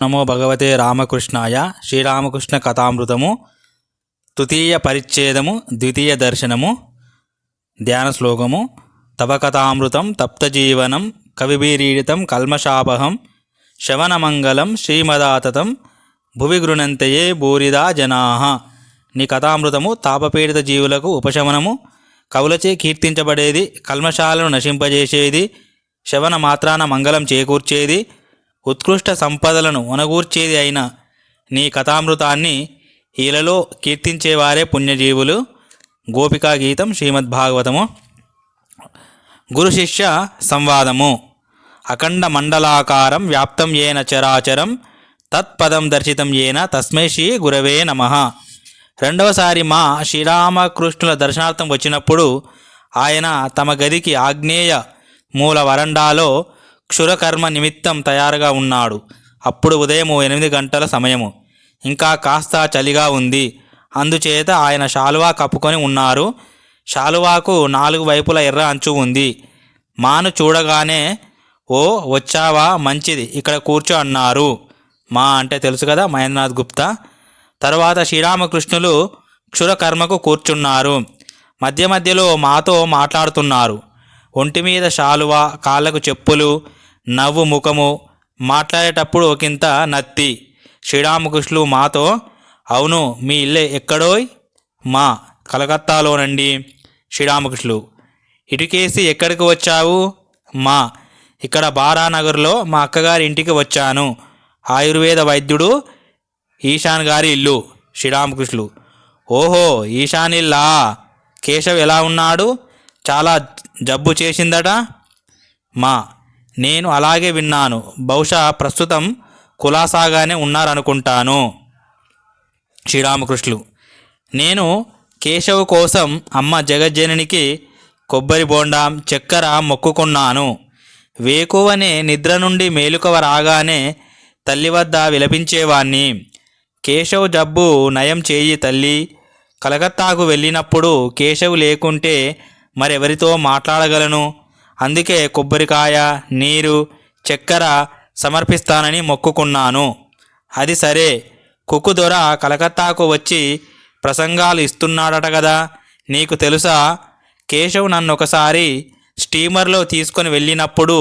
నమో భగవతే రామకృష్ణాయ. శ్రీరామకృష్ణ కథామృతము తృతీయ పరిచ్ఛేదము ద్వితీయ దర్శనము. ధ్యాన శ్లోకము. తవ కథామృతం తప్తజీవనం కవిభిరీడితం కల్మషాపహం శ్రవణమంగళం శ్రీమదాతతం భువి గృణంతయే బూరిదా జనాః. నీ కథామృతము తాపపీడిత జీవులకు ఉపశమనము, కవులచే కీర్తించబడేది, కల్మషాలను నశింపజేసేది, శ్రవణ మాత్రాన మంగళం చేకూర్చేది, ఉత్కృష్ట సంపదలను ఒనగూర్చేది అయిన నీ కథామృతాన్ని ఈలలో కీర్తించేవారే పుణ్యజీవులు. గోపికా గీతం శ్రీమద్భాగవతము. గురు శిష్య సంవాదము. అఖండ మండలాకారం వ్యాప్తం ఏన చరాచరం తత్పదం దర్శితం ఏన తస్మై శ్రీ గురవే నమః. రెండవసారి మా శ్రీరామకృష్ణుల దర్శనార్థం వచ్చినప్పుడు ఆయన తమ గదికి ఆగ్నేయ మూల వరండాలో క్షురకర్మ నిమిత్తం తయారుగా ఉన్నాడు. అప్పుడు ఉదయం 8 గంటల సమయము. ఇంకా కాస్త చలిగా ఉంది. అందుచేత ఆయన శాలువా కప్పుకొని ఉన్నారు. శాలువాకు 4 వైపుల ఎర్ర అంచు ఉంది. మాను చూడగానే, ఓ వచ్చావా, మంచిది, ఇక్కడ కూర్చో అన్నారు. మా అంటే తెలుసు కదా, మహేంద్రనాథ్ గుప్తా. తర్వాత శ్రీరామకృష్ణులు క్షురకర్మకు కూర్చున్నారు. మధ్య మధ్యలో మాతో మాట్లాడుతున్నారు. ఒంటి మీద శాలువా, కాళ్ళకు చెప్పులు, నవ్వు ముఖము, మాట్లాడేటప్పుడు ఒకంత నత్తి. శ్రీరామకృష్ణులు మాతో, అవును, మీ ఇల్లే ఎక్కడోయ్? మా కలకత్తాలోనండి. శ్రీరామకృష్ణులు, ఇటుకేసి ఎక్కడికి వచ్చావు? మా ఇక్కడ బారానగర్లో మా అక్కగారి ఇంటికి వచ్చాను. ఆయుర్వేద వైద్యుడు ఈశాన్ గారి ఇల్లు. శ్రీరామకృష్ణులు, ఓహో, ఈశాన్ ఇల్లా? కేశవ్ ఎలా ఉన్నాడు? చాలా జబ్బు చేసిందట. మా నేను అలాగే విన్నాను. బహుశా ప్రస్తుతం కులాసాగానే ఉన్నారనుకుంటాను. శ్రీరామకృష్ణులు, నేను కేశవ్ కోసం అమ్మ జగజ్జననికి కొబ్బరి బోండాం, చక్కెర మొక్కుకున్నాను. వేకువనే నిద్ర నుండి మేలుకవ రాగానే తల్లి వద్ద విలపించేవాణ్ణి, కేశవ్ జబ్బు నయం చేయి తల్లి. కలకత్తాకు వెళ్ళినప్పుడు కేశవ్ లేకుంటే మరెవరితో మాట్లాడగలను? అందుకే కొబ్బరికాయ, నీరు, చక్కెర సమర్పిస్తానని మొక్కుకున్నాను. అది సరే, కుక్కు దొర కలకత్తాకు వచ్చి ప్రసంగాలు ఇస్తున్నాడట కదా, నీకు తెలుసా? కేశవ్ నన్ను ఒకసారి స్టీమర్లో తీసుకొని వెళ్ళినప్పుడు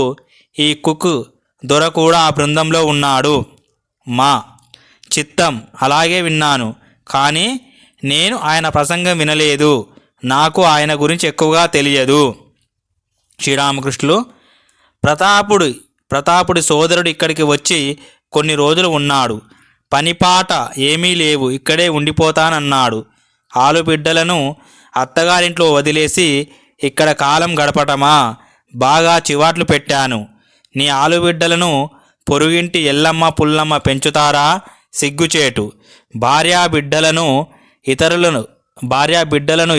ఈ కుక్కు దొర కూడా ఆ బృందంలో ఉన్నాడు. మా చిత్తం, అలాగే విన్నాను. కానీ నేను ఆయన ప్రసంగం వినలేదు. నాకు ఆయన గురించి ఎక్కువగా తెలియదు. శ్రీరామకృష్ణులు, ప్రతాపుడి సోదరుడు ఇక్కడికి వచ్చి కొన్ని రోజులు ఉన్నాడు. పనిపాట ఏమీ లేవు, ఇక్కడే ఉండిపోతానన్నాడు. ఆలుబిడ్డలను అత్తగారింట్లో వదిలేసి ఇక్కడ కాలం గడపటమా? బాగా చివాట్లు పెట్టాను. నీ ఆలుబిడ్డలను పొరుగింటి ఎల్లమ్మ పుల్లమ్మ పెంచుతారా? సిగ్గుచేటు. భార్యాబిడ్డలను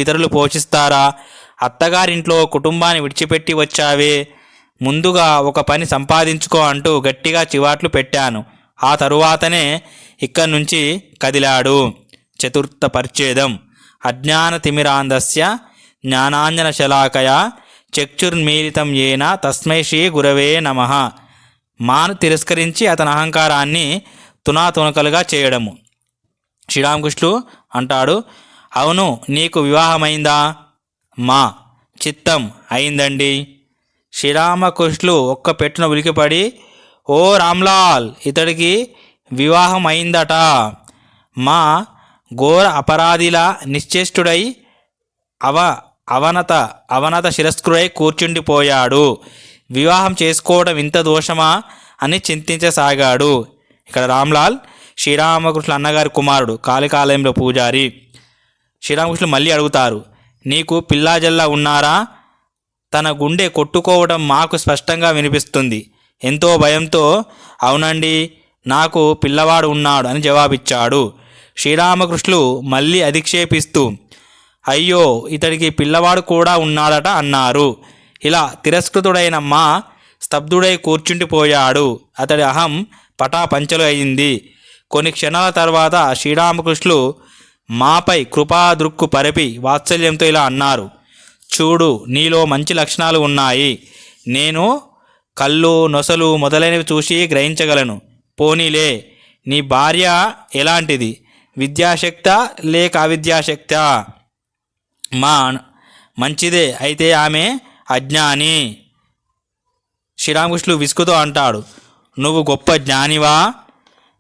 ఇతరులు పోషిస్తారా? అత్తగారింట్లో కుటుంబాన్ని విడిచిపెట్టి వచ్చావే, ముందుగా ఒక పని సంపాదించుకో అంటూ గట్టిగా చివాట్లు పెట్టాను. ఆ తరువాతనే ఇక్కడి నుంచి కదిలాడు. చతుర్థ పరిచ్ఛేదం. అజ్ఞాన తిమిరాంధస్య జ్ఞానాంజన శలాకయ చక్షుర్మీలితం ఏన తస్మై శ్రీ గురవే నమః. మాను తిరస్కరించి అతని అహంకారాన్ని తునాతునకలుగా చేయడము. శ్రీరామకృష్ణులు అంటాడు, అవును, నీకు వివాహమైందా? మా చిత్తం, అయిందండి. శ్రీరామకృష్ణులు ఒక్క పెట్టున ఉలికిపడి, ఓ రామ్లాల్, ఇతడికి వివాహం అయిందట. మా ఘోర అపరాధిలా నిశ్చేష్టుడై అవనత శిరస్కృడై కూర్చుండిపోయాడు. వివాహం చేసుకోవడం ఇంత దోషమా అని చింతించసాగాడు. ఇక్కడ రామ్లాల్ శ్రీరామకృష్ణుల అన్నగారి కుమారుడు, కాళికాలయంలో పూజారి. శ్రీరామకృష్ణులు మళ్ళీ అడుగుతారు, నీకు పిల్లాజల్లా ఉన్నారా? తన గుండె కొట్టుకోవడం మాకు స్పష్టంగా వినిపిస్తుంది. ఎంతో భయంతో, అవునండి, నాకు పిల్లవాడు ఉన్నాడు అని జవాబిచ్చాడు. శ్రీరామకృష్ణులు మళ్ళీ అధిక్షేపిస్తూ, అయ్యో, ఇతడికి పిల్లవాడు కూడా ఉన్నాడట అన్నారు. ఇలా తిరస్కృతుడైన మా స్తబ్దుడై కూర్చుండిపోయాడు. అతడి అహం పటాపంచలు అయింది. కొన్ని క్షణాల తర్వాత శ్రీరామకృష్ణులు మాపై కృపాదృక్కు పరిపి వాత్సల్యంతో ఇలా అన్నారు, చూడు, నీలో మంచి లక్షణాలు ఉన్నాయి. నేను కళ్ళు, నొసలు మొదలైనవి చూసి గ్రహించగలను. పోనీలే, నీ భార్య ఎలాంటిది, విద్యాశక్త లేక అవిద్యాశక్త? మా మంచిదే, అయితే ఆమె అజ్ఞాని. శ్రీరామకృష్ణులు విసుగుతో అంటాడు, నువ్వు గొప్ప జ్ఞానివా?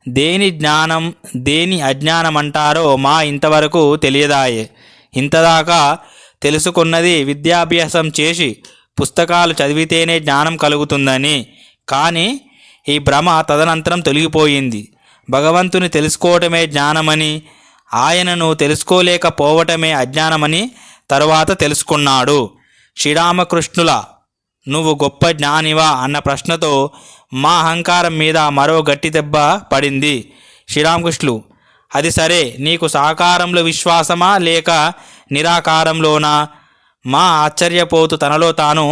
దేని జ్ఞానం దేని అజ్ఞానం అంటారో మా ఇంతవరకు తెలియదాయే. ఇంతదాకా తెలుసుకున్నది విద్యాభ్యాసం చేసి పుస్తకాలు చదివితేనే జ్ఞానం కలుగుతుందని. కానీ ఈ భ్రమ తదనంతరం తొలగిపోయింది. భగవంతుని తెలుసుకోవటమే జ్ఞానమని, ఆయనను తెలుసుకోలేకపోవటమే అజ్ఞానమని తరువాత తెలుసుకున్నాడు. శ్రీరామకృష్ణుల నువ్వు గొప్ప జ్ఞానివా అన్న ప్రశ్నతో మా అహంకారం మీద మరో గట్టి దెబ్బ పడింది. శ్రీరామకృష్ణులు, అది సరే, నీకు సాకారంలో విశ్వాసమా లేక నిరాకారంలోనా? మా ఆశ్చర్యపోతూ తనలో తాను,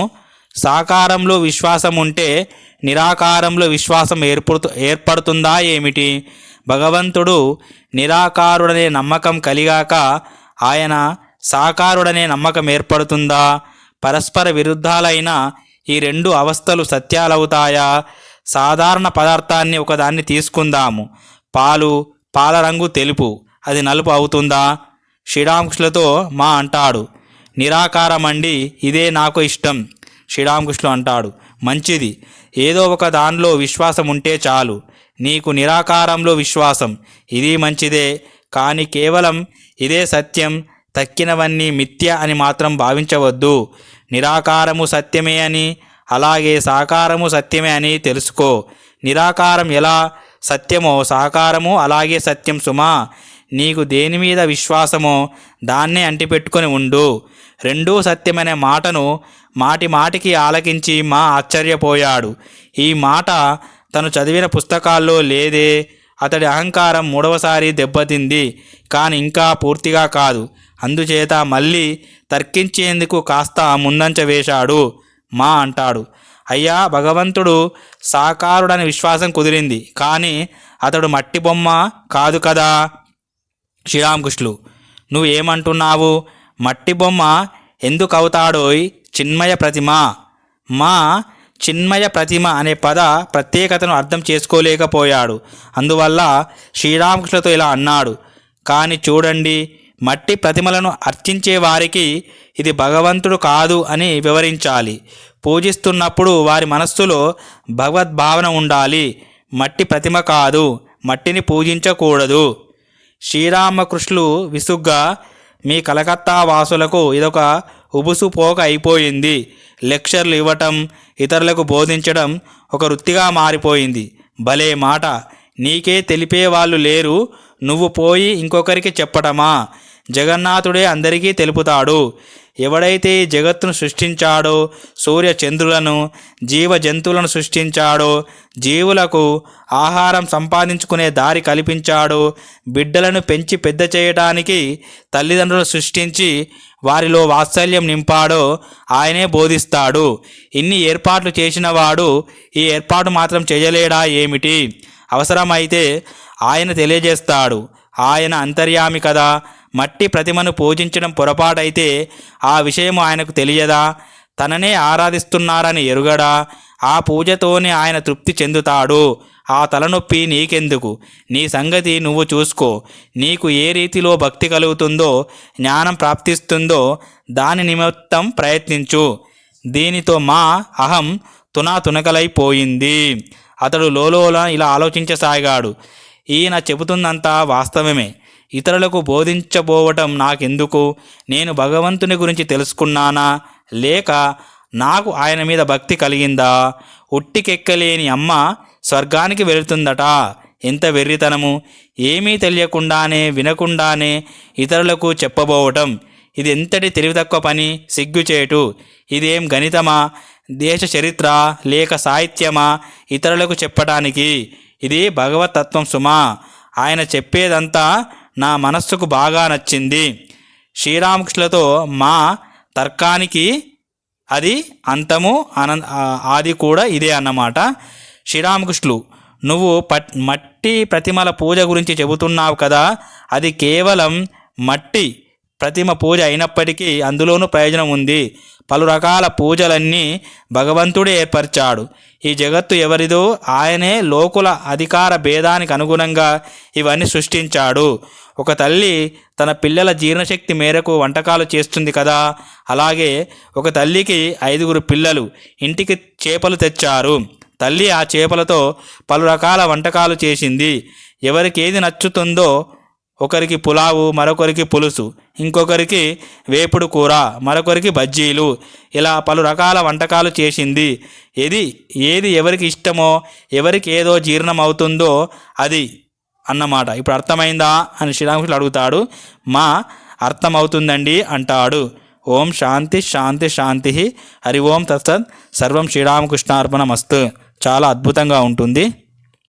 సాకారంలో విశ్వాసం ఉంటే నిరాకారంలో విశ్వాసం ఏర్పడుతుందా ఏమిటి? భగవంతుడు నిరాకారుడనే నమ్మకం కలిగాక ఆయన సాకారుడనే నమ్మకం ఏర్పడుతుందా? పరస్పర విరుద్ధాలైన ఈ రెండు అవస్థలు సత్యాలవుతాయా? సాధారణ పదార్థాన్ని ఒకదాన్ని తీసుకుందాము. పాల రంగు తెలుపు, అది నలుపు అవుతుందా? శ్రీరామకృష్ణులతో మా అంటాడు, నిరాకారమండి, ఇదే నాకు ఇష్టం. శ్రీరామకృష్ణులు అంటాడు, మంచిది, ఏదో ఒక దానిలో విశ్వాసం ఉంటే చాలు. నీకు నిరాకారంలో విశ్వాసం, ఇది మంచిదే. కానీ కేవలం ఇదే సత్యం, తక్కినవన్నీ మిథ్య అని మాత్రం భావించవద్దు. నిరాకారము సత్యమే అని, అలాగే సాకారము సత్యమే అని తెలుసుకో. నిరాకారం ఎలా సత్యమో సాకారము అలాగే సత్యం సుమా. నీకు దేని మీద విశ్వాసమో దాన్నే అంటిపెట్టుకొని ఉండు. రెండూ సత్యమనే మాటను మాటికి ఆలకించి మా ఆశ్చర్యపోయాడు. ఈ మాట తను చదివిన పుస్తకాల్లో లేదే. అతడి అహంకారం మూడవసారి దెబ్బతింది, కానీ ఇంకా పూర్తిగా కాదు. అందుచేత మళ్ళీ తర్కించేందుకు కాస్త ముందంచ వేశాడు. మా అంటాడు, అయ్యా, భగవంతుడు సాకారుడని విశ్వాసం కుదిరింది, కానీ అతడు మట్టి బొమ్మ కాదు కదా. శ్రీరామకృష్ణులు, నువ్వు ఏమంటున్నావు? మట్టి బొమ్మ ఎందుకు అవుతాడోయ్? చిన్మయ ప్రతిమ. మా చిన్మయ ప్రతిమ అనే పద ప్రత్యేకతను అర్థం చేసుకోలేకపోయాడు. అందువల్ల శ్రీరామకృష్ణులతో ఇలా అన్నాడు, కానీ చూడండి, మట్టి ప్రతిమలను అర్చించే వారికి ఇది భగవంతుడు కాదు అని వివరించాలి. పూజిస్తున్నప్పుడు వారి మనస్సులో భగవద్భావన ఉండాలి. మట్టి ప్రతిమ కాదు, మట్టిని పూజించకూడదు. శ్రీరామకృష్ణులు విసుగ్గా, మీ కలకత్తా వాసులకు ఇదొక ఉబుసుపోక అయిపోయింది. లెక్చర్లు ఇవ్వటం, ఇతరులకు బోధించడం ఒక వృత్తిగా మారిపోయింది. భలే మాట, నీకే తెలిపేవాళ్ళు లేరు, నువ్వు పోయి ఇంకొకరికి చెప్పటమా? జగన్నాథుడే అందరికీ తెలుపుతాడు. ఎవడైతే ఈ జగత్తును సృష్టించాడో, సూర్య చంద్రులను, జీవ జంతువులను సృష్టించాడో, జీవులకు ఆహారం సంపాదించుకునే దారి కల్పించాడో, బిడ్డలను పెంచి పెద్ద చేయడానికి తల్లిదండ్రులు సృష్టించి వారిలో వాత్సల్యం నింపాడో ఆయనే బోధిస్తాడు. ఇన్ని ఏర్పాట్లు చేసినవాడు ఈ ఏర్పాటు మాత్రం చేయలేడా ఏమిటి? అవసరమైతే ఆయన తెలియజేస్తాడు. ఆయన అంతర్యామి కదా. మట్టి ప్రతిమను పూజించడం పొరపాటైతే ఆ విషయం ఆయనకు తెలియదా? తననే ఆరాధిస్తున్నారని ఎరుగడా? ఆ పూజతోనే ఆయన తృప్తి చెందుతాడు. ఆ తలనొప్పి నీకెందుకు? నీ సంగతి నువ్వు చూసుకో. నీకు ఏ రీతిలో భక్తి కలుగుతుందో, జ్ఞానం ప్రాప్తిస్తుందో దాని నిమిత్తం ప్రయత్నించు. దీనితో మా అహం తునకలైపోయింది. అతడు లోలోన ఇలా ఆలోచించసాగాడు, ఈయన చెబుతుందంతా వాస్తవమే. ఇతరులకు బోధించబోవటం నాకెందుకు? నేను భగవంతుని గురించి తెలుసుకున్నానా, లేక నాకు ఆయన మీద భక్తి కలిగిందా? ఉట్టికెక్కలేని అమ్మ స్వర్గానికి వెళుతుందట. ఎంత వెర్రితనము! ఏమీ తెలియకుండానే వినకుండానే ఇతరులకు చెప్పబోవటం, ఇది ఎంతటి తెలివి తక్కువ పని, సిగ్గుచేటు. ఇదేం గణితమా, దేశ చరిత్ర లేక సాహిత్యమా ఇతరులకు చెప్పటానికి? ఇది భగవతత్వం సుమా. ఆయన చెప్పేదంతా నా మనస్సుకు బాగా నచ్చింది. శ్రీరామకృష్ణులతో మా తర్కానికి అది అంతము ఆది కూడా ఇదే అన్నమాట. శ్రీరామకృష్ణులు, నువ్వు మట్టి ప్రతిమల పూజ గురించి చెబుతున్నావు కదా, అది కేవలం మట్టి ప్రతిమ పూజ అయినప్పటికీ అందులోనూ ప్రయోజనం ఉంది. పలు రకాల పూజలన్నీ భగవంతుడే ఏర్పరిచాడు. ఈ జగత్తు ఎవరిదో ఆయనే లోకుల అధికార భేదానికి అనుగుణంగా ఇవన్నీ సృష్టించాడు. ఒక తల్లి తన పిల్లల జీర్ణశక్తి మేరకు వంటకాలు చేస్తుంది కదా, అలాగే ఒక తల్లికి 5 పిల్లలు ఇంటికి చేపలు తెచ్చారు. తల్లి ఆ చేపలతో పలు రకాల వంటకాలు చేసింది. ఎవరికి ఏది నచ్చుతుందో, ఒకరికి పులావు, మరొకరికి పులుసు, ఇంకొకరికి వేపుడు కూర, మరొకరికి బజ్జీలు, ఇలా పలు రకాల వంటకాలు చేసింది. ఏది ఎవరికి ఇష్టమో, ఎవరికి ఏదో జీర్ణం అవుతుందో అది అన్నమాట. ఇప్పుడు అర్థమైందా అని శ్రీరామకృష్ణుడు అడుగుతాడు. మా అర్థమవుతుందండి అంటాడు. ఓం శాంతి శాంతి శాంతి. హరి ఓం తత్సత్. సర్వం శ్రీరామకృష్ణార్పణమస్తు. చాలా అద్భుతంగా ఉంటుంది.